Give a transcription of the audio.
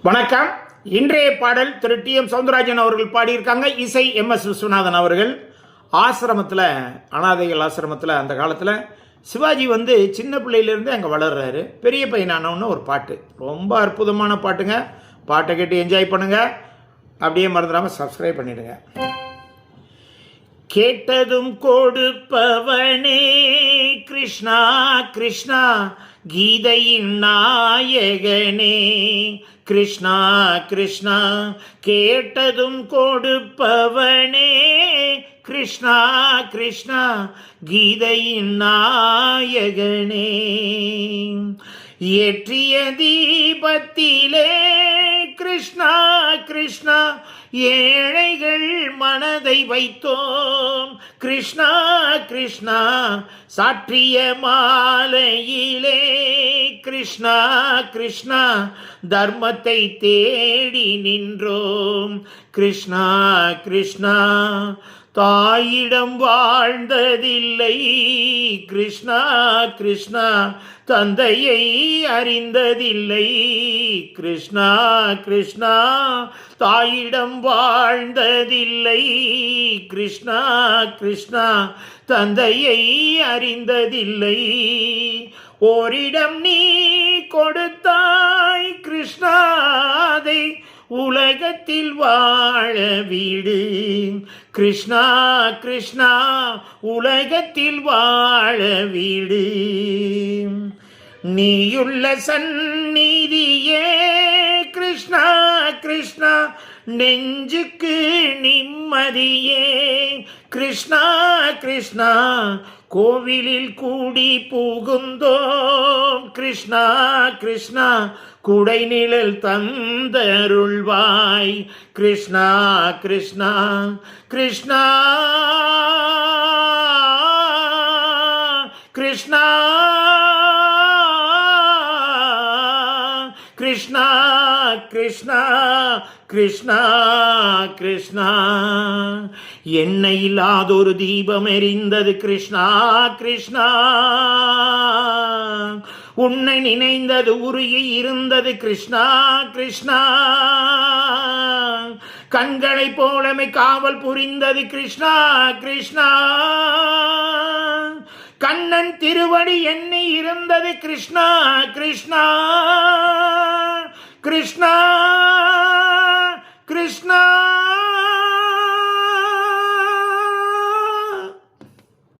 வணக்கம். இன்றைய பாடல் திரு டி.எம். சௌந்தரராஜன் அவர்கள் பாடியிருக்காங்க. இசை எம்.எஸ். விஸ்வநாதன் அவர்கள். ஆசிரமத்தில், அனாதைகள் ஆசிரமத்தில் அந்த காலத்தில் சிவாஜி சின்ன பிள்ளையிலேருந்து அங்கே வளர்றாரு. பெரிய பையனானவன்னு ஒரு பாட்டு, ரொம்ப அற்புதமான பாட்டுங்க. பாட்டை கேட்டு என்ஜாய் பண்ணுங்க. அப்படியே மறந்துடாமல் சப்ஸ்கிரைப் பண்ணிடுங்க. கேட்டதும் கொடுப்பவனே கிருஷ்ணா கிருஷ்ணா, கீதையின் நாயகனே கிருஷ்ணா கிருஷ்ணா, கேட்டதும் கொடுப்பவனே கிருஷ்ணா கிருஷ்ணா, கீதையின் நாயகனே. ஏற்றிய தீபத்திலே கிருஷ்ணா கிருஷ்ணா, ஏழைகள் மனதை வைத்தோம் கிருஷ்ணா கிருஷ்ணா, சாற்றிய மாலையிலே கிருஷ்ணா கிருஷ்ணா, தர்மத்தை தேடி நின்றோம் கிருஷ்ணா கிருஷ்ணா. தாயிடம் வாழ்ந்ததில்லை கிருஷ்ணா கிருஷ்ணா, தந்தையை அறிந்ததில்லை கிருஷ்ணா கிருஷ்ணா. தாயிடம் வாழ்ந்ததில்லை கிருஷ்ணா கிருஷ்ணா, தந்தையை அறிந்ததில்லை. ஓரிடம் நீ கொடுத்தாய் கிருஷ்ணா, அதை உலகத்தில் வாழ வீடு கிருஷ்ணா கிருஷ்ணா, உலகத்தில் வாழ வீடு. நீயுள்ள சந்நிதியே கிருஷ்ணா கிருஷ்ணா, நெஞ்சுக்கு நிம்மதியே கிருஷ்ணா கிருஷ்ணா. கோவிலில் கூடி புகுந்தோம் கிருஷ்ணா கிருஷ்ணா, குடை நிழல் தந்தருள்வாய் கிருஷ்ணா கிருஷ்ணா. கிருஷ்ணா கிருஷ்ணா கிருஷ்ணா கிருஷ்ணா கிருஷ்ணா கிருஷ்ணா. எண்ணெய் இல்லாதொரு தீபம் எரிந்தது கிருஷ்ணா கிருஷ்ணா, உன்னை நினைந்தது உருகி இருந்தது கிருஷ்ணா கிருஷ்ணா. கண்களை போலமை காவல் புரிந்தது கிருஷ்ணா கிருஷ்ணா, கண்ணன் திருவடி எண்ணி இருந்தது கிருஷ்ணா கிருஷ்ணா. கிருஷ்ணா கிருஷ்ணா